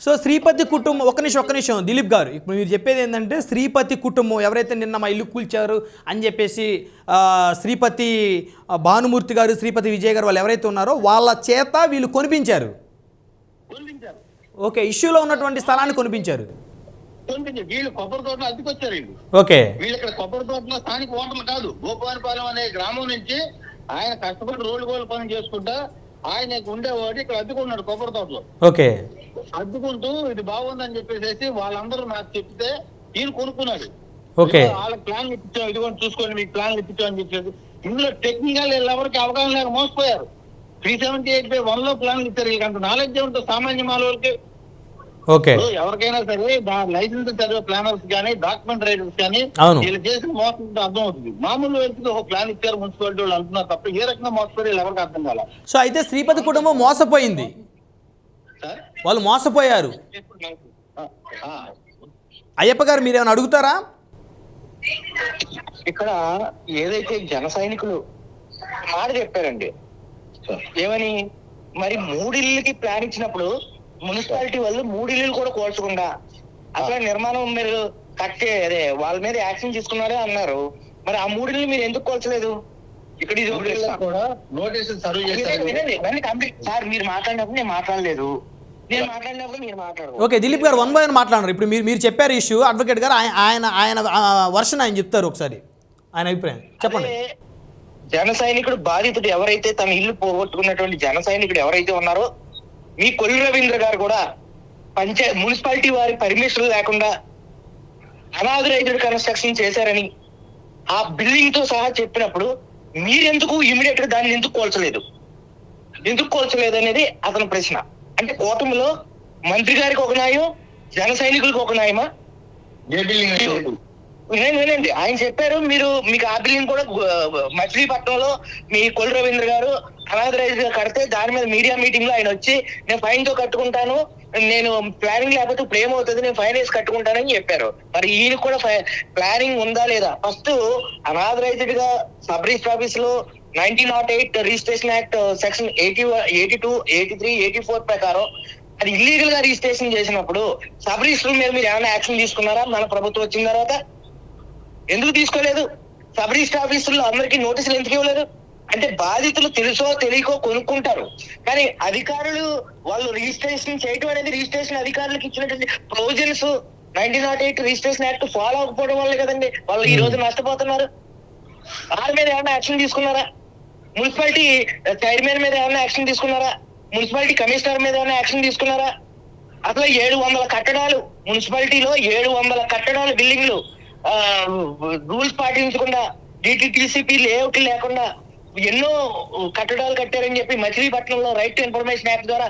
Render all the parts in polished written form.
So Sripati కుటుంబం ఒక్క నిమిషం దిలీప్ గారు, ఇప్పుడు మీరు చెప్పేది ఏంటంటే శ్రీపతి కుటుంబం ఎవరైతే నిన్న మా ఇల్లు కూల్చారు అని చెప్పేసి శ్రీపతి భానుమూర్తి గారు, శ్రీపతి విజయ్ గారు వాళ్ళు ఎవరైతే ఉన్నారో వాళ్ళ చేత వీళ్ళు కొనిపించారు. ఓకే, ఇష్యూలో ఉన్నటువంటి స్థలాన్ని కొనిపించారు. వీళ్ళు కొబ్బరి తోటలో అద్దెకొచ్చారు. ఓకే, వీళ్ళు ఇక్కడ కొబ్బరి తోటలో స్థానిక ఓటర్లు కాదు, గోపాలపాలెం అనే గ్రామం నుంచి ఆయన కష్టపడి రోడ్డు గోలు పని చేసుకుంటా ఆయన ఉండేవాడు ఇక్కడ అద్దుకున్నాడు కొబ్బరి తోటలో. ఓకే, అద్దుకుంటూ ఇది బాగుందని చెప్పేసి వాళ్ళందరూ నాకు చెప్తే ఈయన కొనుక్కున్నాడు. ఓకే, వాళ్ళకి ప్లాన్ ఇప్పించాం, ఇదిగోండి చూసుకోండి మీకు ప్లాన్ ఇప్పించాం అని చెప్పేసి. ఇందులో టెక్నికల్ ఎవరికి అవగాహన లేక మోసపోయారు. 378/1 లో ప్లాన్లు ఇచ్చారు. వీళ్ళకంత నాలెడ్జ్ ఉంటుంది సామాన్య మానవులకి. ఓకే, ఎవరికైనా సరే లైసెన్స్ చదివే ప్లానర్స్ కానీ డాక్యుమెంట్ రైటర్స్ కానీ వీళ్ళు చేసిన మోసం అర్థం అవుతుంది. మామూలు వ్యక్తికి ఒక ప్లాన్ ఇచ్చారు మున్సిపాలిటీ వాళ్ళు అంటున్నారు తప్ప ఏ రకంగా మోసపోయి ఎవరికి అర్థం కాల. సో అయితే శ్రీపతి కుటుంబం మోసపోయింది, వాళ్ళు మోసపోయారు. అయ్యప్ప గారు మీరు ఏమైనా అడుగుతారా? ఇక్కడ ఏదైతే జన సైనికులు మాట చెప్పారండి, ఏమని మరి 3 ఇళ్ళకి ప్లాన్ ఇచ్చినప్పుడు మున్సిపాలిటీ వాళ్ళు 3 ఇళ్ళు కూడా కోల్చకుండా అసలు నిర్మాణం మీరు కట్టే అదే వాళ్ళ మీద యాక్షన్ తీసుకున్నారే అన్నారు. మరి ఆ 3 ఇళ్ళు మీరు ఎందుకు కోల్చలేదు? ఇక్కడ కూడా నోటీసులు సర్వ్ చేశారు. సార్ మీరు మాట్లాడినప్పుడు నేను మాట్లాడలేదు, నేను మాట్లాడినప్పుడు మీరు మాట్లాడదు. ఓకే, దిలీప్ గారు 1 by 1 మాట్లాడారు. ఇప్పుడు మీరు చెప్పారు ఇష్యూ, అడ్వకేట్ గారు ఆయన వర్షన్ ఆయన చెప్తారు, ఒకసారి ఆయన అభిప్రాయం చెప్పండి. జన సైనికుడు బాధితుడు ఎవరైతే తన ఇల్లు పోగొట్టుకున్నటువంటి జన సైనికుడు ఎవరైతే ఉన్నారో మీ కొల్లు రవీంద్ర గారు కూడా మున్సిపాలిటీ వారి పర్మిషన్ లేకుండా అనాథరైజ్డ్ కన్స్ట్రక్షన్ చేశారని ఆ బిల్డింగ్ తో సహా చెప్పినప్పుడు మీరెందుకు ఇమీడియట్ గా దాన్ని ఎందుకు కోల్చలేదు అనేది అతని ప్రశ్న. అంటే కూటమిలో మంత్రి గారికి ఒక న్యాయం, జన సైనికులకు ఒక న్యాయమా? వినండి, ఆయన చెప్పారు మీకు ఆ బిల్డింగ్ కూడా మచిలీపట్నంలో మీ కొల్లు రవీంద్ర గారు అనాథరైజ్ గా కడితే దాని మీద మీడియా మీటింగ్ లో ఆయన వచ్చి నేను ఫైన్ తో కట్టుకుంటాను, నేను ప్లానింగ్ లేకపోతే ఇప్పుడు ఏమవుతుంది, నేను ఫైన్ వేసి కట్టుకుంటానని చెప్పారు. మరి ఈయన కూడా ప్లానింగ్ ఉందా లేదా? ఫస్ట్ అనాథరైజ్డ్ గా సబ్ రిజిస్టర్ ఆఫీస్ లో 1908 రిజిస్ట్రేషన్ యాక్ట్ సెక్షన్ 82, 83, 84 ప్రకారం అది ఇల్లీగల్ గా రిజిస్ట్రేషన్ చేసినప్పుడు సబ్ రిజిస్టర్ మీద మీరు ఏమైనా యాక్షన్ తీసుకున్నారా? మన ప్రభుత్వం వచ్చిన తర్వాత ఎందుకు తీసుకోలేదు? సబ్ రిజిస్టర్ ఆఫీసుల్లో అందరికీ నోటీసులు ఎందుకు ఇవ్వలేదు? అంటే బాధితులు తెలుసో తెలియకో కొనుక్కుంటారు, కానీ అధికారులు వాళ్ళు రిజిస్ట్రేషన్ చేయడం అనేది రిజిస్ట్రేషన్ అధికారులకు ఇచ్చినటువంటి ప్రొవిజన్స్ 1908 రిజిస్ట్రేషన్ యాక్ట్ ఫాలో అవ్వకపోవడం వల్లే కదండి వాళ్ళు ఈ రోజు నష్టపోతున్నారు. వాళ్ళ మీద ఏమైనా యాక్షన్ తీసుకున్నారా? మున్సిపాలిటీ చైర్మన్ మీద ఏమైనా యాక్షన్ తీసుకున్నారా? మున్సిపాలిటీ కమిషనర్ మీద ఏమైనా యాక్షన్ తీసుకున్నారా? అసలు 700 కట్టడాలు మున్సిపాలిటీలో 700 కట్టడాలు బిల్డింగ్లు రూల్స్ పాటించకుండా డిటిటిసిపి లేఅవుట్ లేకుండా ఎన్నో కట్టడాలు కట్టారని చెప్పి మచిలీపట్నంలో రైట్ టు ఇన్ఫర్మేషన్ యాక్ట్ ద్వారా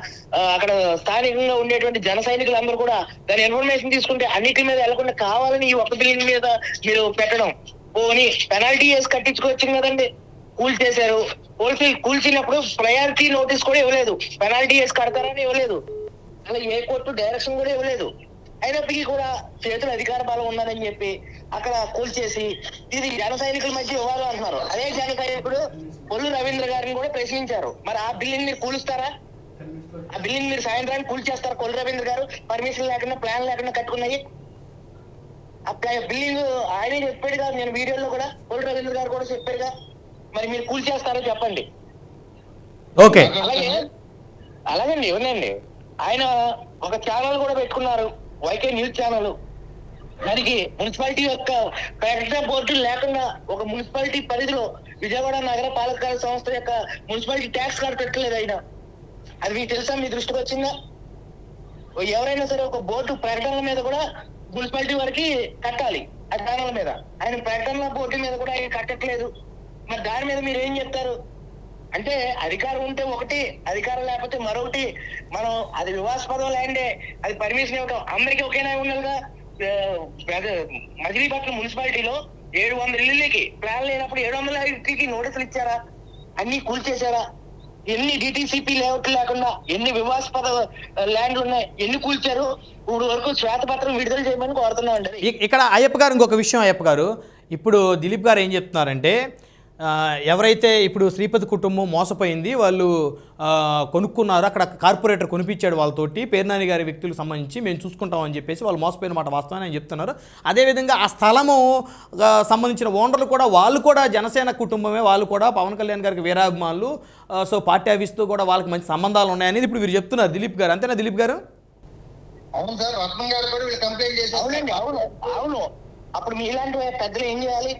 అక్కడ స్థానికంగా ఉండేటువంటి జన సైనికులు అందరూ కూడా దాని ఇన్ఫర్మేషన్ తీసుకుంటే అన్నిటి మీద వెళ్లకుండా కావాలని ఈ ఒక్క బిల్డింగ్ మీద మీరు పెట్టడం, పోనీ పెనాల్టీ వేసి కట్టించుకోవచ్చు కదండి. కూల్చేశారు, కూల్చినప్పుడు ప్రయారిటీ నోటీస్ కూడా ఇవ్వలేదు, పెనాల్టీ వేసి కడతారని ఇవ్వలేదు, అలా ఏ కోర్టు డైరెక్షన్ కూడా ఇవ్వలేదు. అయినప్పటికీ కూడా చేతులు అధికార బలం ఉన్నదని చెప్పి అక్కడ కూల్చేసి ఇది జన సైనికుల మధ్య ఇవ్వాలి అంటున్నారు. అదే జన సైనికుడు కొల్లు రవీంద్ర గారిని కూడా ప్రశ్నించారు, మరి ఆ బిల్డింగ్ మీరు కూలుస్తారా? ఆ బిల్డింగ్ మీరు సాయంత్రానికి కూల్చేస్తారా? కొల్లు రవీంద్ర గారు పర్మిషన్ లేకుండా ప్లాన్ లేకుండా కట్టుకున్నాయి ఆ బిల్డింగ్ ఆయనే చెప్పాడు కదా, నేను వీడియోలో కూడా కొల్లు రవీంద్ర గారు కూడా చెప్పారుగా, మరి మీరు కూల్చేస్తారో చెప్పండి. ఓకే, అలాగండి ఇవ్వనండి. ఆయన ఒక ఛానల్ కూడా పెట్టుకున్నారు, వైకే న్యూస్ ఛానల్. దానికి మున్సిపాలిటీ యొక్క ప్రకటన బోర్డు లేకుండా ఒక మున్సిపాలిటీ పరిధిలో విజయవాడ నగర పాలక సంస్థ యొక్క మున్సిపాలిటీ ట్యాక్స్ కార్డు పెట్టలేదు ఆయన. అది మీకు తెలుసా? మీ దృష్టికి వచ్చిందా? ఎవరైనా సరే ఒక బోర్డు ప్రకటనల మీద కూడా మున్సిపాలిటీ వారికి కట్టాలి ఆ ఛానల్ మీద. ఆయన ప్రకటనల బోర్డు మీద కూడా ఆయన కట్టట్లేదు. మరి దాని మీద మీరు ఏం చెప్తారు? అంటే అధికారం ఉంటే ఒకటి, అధికారం లేకపోతే మరొకటి. మనం అది వివాదాస్పదం ల్యాండే, అది పర్మిషన్ ఇవ్వటం అందరికీ ఒకేనా ఉన్నదిగా. మచిలీపట్నం మున్సిపాలిటీలో 700 ఇళ్ళకి ప్లాన్ లేనప్పుడు 700 నోటీసులు ఇచ్చారా? అన్ని కూల్చేశారా? ఎన్ని డిటిసిపి లేఅవుట్ లేకుండా ఎన్ని వివాదాస్పద ల్యాండ్లు ఉన్నాయి, ఎన్ని కూల్చారు? ఇప్పుడు వరకు శ్వేతపత్రం విడుదల చేయమని కోరుతున్నాం అండి. ఇక్కడ అయ్యప్ప గారు ఇంకొక విషయం, అయ్యప్ప గారు ఇప్పుడు దిలీప్ గారు ఏం చెప్తున్నారంటే ఎవరైతే ఇప్పుడు శ్రీపతి కుటుంబం మోసపోయింది, వాళ్ళు కొనుక్కున్నారు, అక్కడ కార్పొరేటర్ కొనిపించాడు వాళ్ళతోటి, పేర్నాని గారి వ్యక్తులకు సంబంధించి మేము చూసుకుంటామని చెప్పేసి వాళ్ళు మోసపోయిన మాట వాస్తవాన్ని అని చెప్తున్నారు. అదేవిధంగా ఆ స్థలము సంబంధించిన ఓనర్లు కూడా వాళ్ళు కూడా జనసేన కుటుంబమే, వాళ్ళు కూడా పవన్ కళ్యాణ్ గారికి వీరాభిమానులు. సో పార్టీ ఆఫీస్తో కూడా వాళ్ళకి మంచి సంబంధాలు ఉన్నాయనేది ఇప్పుడు వీరు చెప్తున్నారు. దిలీప్ గారు అంతేనా? దిలీప్ గారు అవును సార్, రత్నం గారు కూడా వీళ్ళు కంప్లైంట్ చేశారు. అవునండి, అవును. అప్పుడు మీలాంటి పెద్దలు ఏం చేయాలి?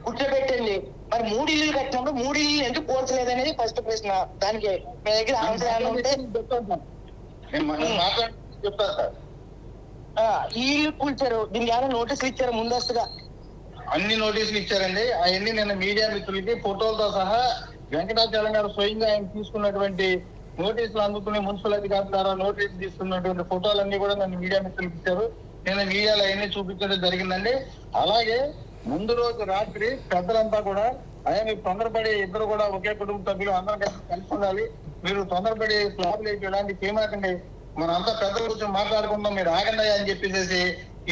కూర్చోబెట్టండి. మరి 3 ఇల్లు కట్టినప్పుడు 3 ఇల్లు ఎందుకు పోల్చలేదు అనేది ఫస్ట్ ప్రశ్న. దానికి మీ దగ్గర ఆన్సర్ ఏమైనా ఉంటే చెప్తాను సార్. ఈ ఇల్లు కూల్చారు, దీనికి ఏమైనా నోటీసులు ఇచ్చారు ముందస్తుగా? అన్ని నోటీసులు ఇచ్చారండి. అవన్నీ నిన్న మీడియా మిత్రులకి ఫోటోలతో సహా వెంకటాచలం గారు స్వయంగా ఆయన తీసుకున్నటువంటి నోటీసులు అందుకుని మున్సిపల్ అధికారుల ద్వారా నోటీసులు తీసుకున్నటువంటి ఫోటోలన్నీ కూడా నన్ను మీడియా మిత్రులకు ఇచ్చారు. నేను మీడియాలో అవన్నీ చూపించడం జరిగిందండి. అలాగే ముందు రోజు రాత్రి పెద్దలంతా కూడా అయ్యా మీరు తొందరపడి, ఇద్దరు కూడా ఒకే కుటుంబ సభ్యులు అందరం కలిసి ఉండాలి, మీరు తొందరపడి స్లాబ్లు వేయడానికి చేయమాకండి, మనంతా పెద్దల గురించి మాట్లాడుకుందాం, మీరు ఆగండి అని చెప్పేసి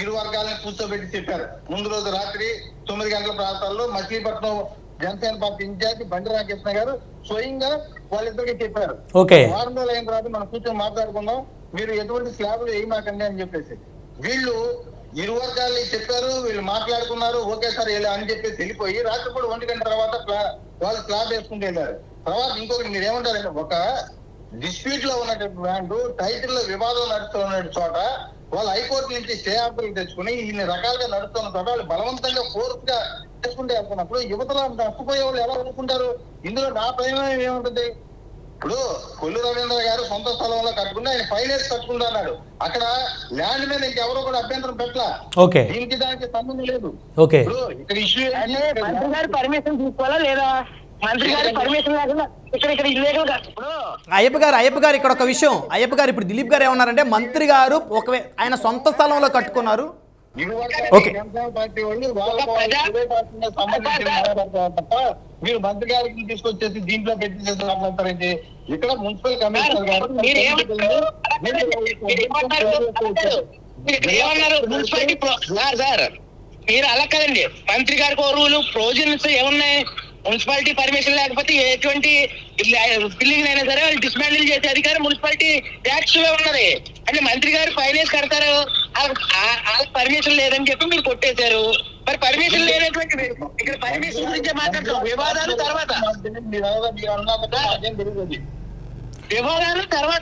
ఇరు వర్గాలను కూర్చోబెట్టి చెప్పారు. ముందు రోజు రాత్రి 9 గంటల ప్రాంతాల్లో మచిలీపట్నం జనసేన పార్టీ ఇన్ఛార్జ్ బండి రామకృష్ణ గారు స్వయంగా వాళ్ళిద్దరికి చెప్పారు. వారం రోజులు అయిన తర్వాత మనం కూర్చొని మాట్లాడుకుందాం, మీరు ఎటువంటి స్లాబ్లు వేయమాకండి అని చెప్పేసి. వీళ్ళు ఇరు వర్గాలు చెప్పారు, వీళ్ళు మాట్లాడుకున్నారు, ఓకే సార్ ఇలా అని చెప్పేసి వెళ్ళిపోయి రాత్రిపూట 1 గంట తర్వాత వాళ్ళు స్లాబ్ వేసుకుంటూ వెళ్ళారు. తర్వాత ఇంకొకటి మీరు ఏమంటారంటే, ఒక డిస్ప్యూట్ లో ఉన్నటువంటి బ్రాండ్ టైటిల్ లో వివాదం నడుస్తున్న చోట వాళ్ళు హైకోర్టు నుంచి స్టే ఆర్డర్లు తెచ్చుకుని ఇన్ని రకాలుగా నడుస్తున్న చోట వాళ్ళు బలవంతంగా ఫోర్స్ గా చేసుకుంటే వెళ్తున్నప్పుడు యువతలో నష్టపోయే వాళ్ళు ఎలా అనుకుంటారు? ఇందులో నా ప్రయోజనం ఏముంటుంది? ఇప్పుడు కొల్లు రవీంద్ర గారు సొంత స్థలంలో కట్టుకుంటే ఆయన ఫైనేజ్ కట్టుకుంటా అన్నాడు. అక్కడ ల్యాండ్ మీద ఇంకెవరో కూడా అభ్యంతరం పెట్టలా. దీనికి దానికి సంబంధం లేదు. ఇప్పుడు ఇక్కడ ఇష్యూ మంత్రి గారు పర్మిషన్ తీసుకోవాలా లేదా? మంత్రి గారి పర్మిషన్ లేకుండా ఇక్కడ ఇల్లీగల్ గా ఇప్పుడు అయ్యప్ప గారు ఇక్కడ ఒక విషయం. అయ్యప్ప గారు ఇప్పుడు దిలీప్ గారు ఏమన్నారంటే, మంత్రి గారు ఆయన సొంత స్థలంలో కట్టుకున్నారు. పార్టీ వాళ్ళు తప్ప మీరు మంత్రి గారికి తీసుకొచ్చేసి దీంట్లో పెట్టి మాట్లాడతారంటే, ఇక్కడ మున్సిపల్ కమిషనర్ గారు మున్సిపాలిటీ సార్ మీరు అలా కదండి. మంత్రి గారికి రూలు ప్రొవిజన్స్ ఏమున్నాయి? మున్సిపాలిటీ పర్మిషన్ లేకపోతే ఎటువంటి బిల్డింగ్ అయినా సరే వాళ్ళు డిస్మాండిల్ చేసే అధికారం మున్సిపాలిటీ ట్యాక్స్ లో ఉన్నది. అంటే మంత్రి గారు ఫైనేజ్ కడతారు, వాళ్ళకి పర్మిషన్ లేదని చెప్పి మీరు కొట్టేశారు. మరి పర్మిషన్ లేనటువంటి ఇక్కడ పర్మిషన్ గురించి మాట్లాడతాం. వివాదాలు తర్వాత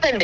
అండి.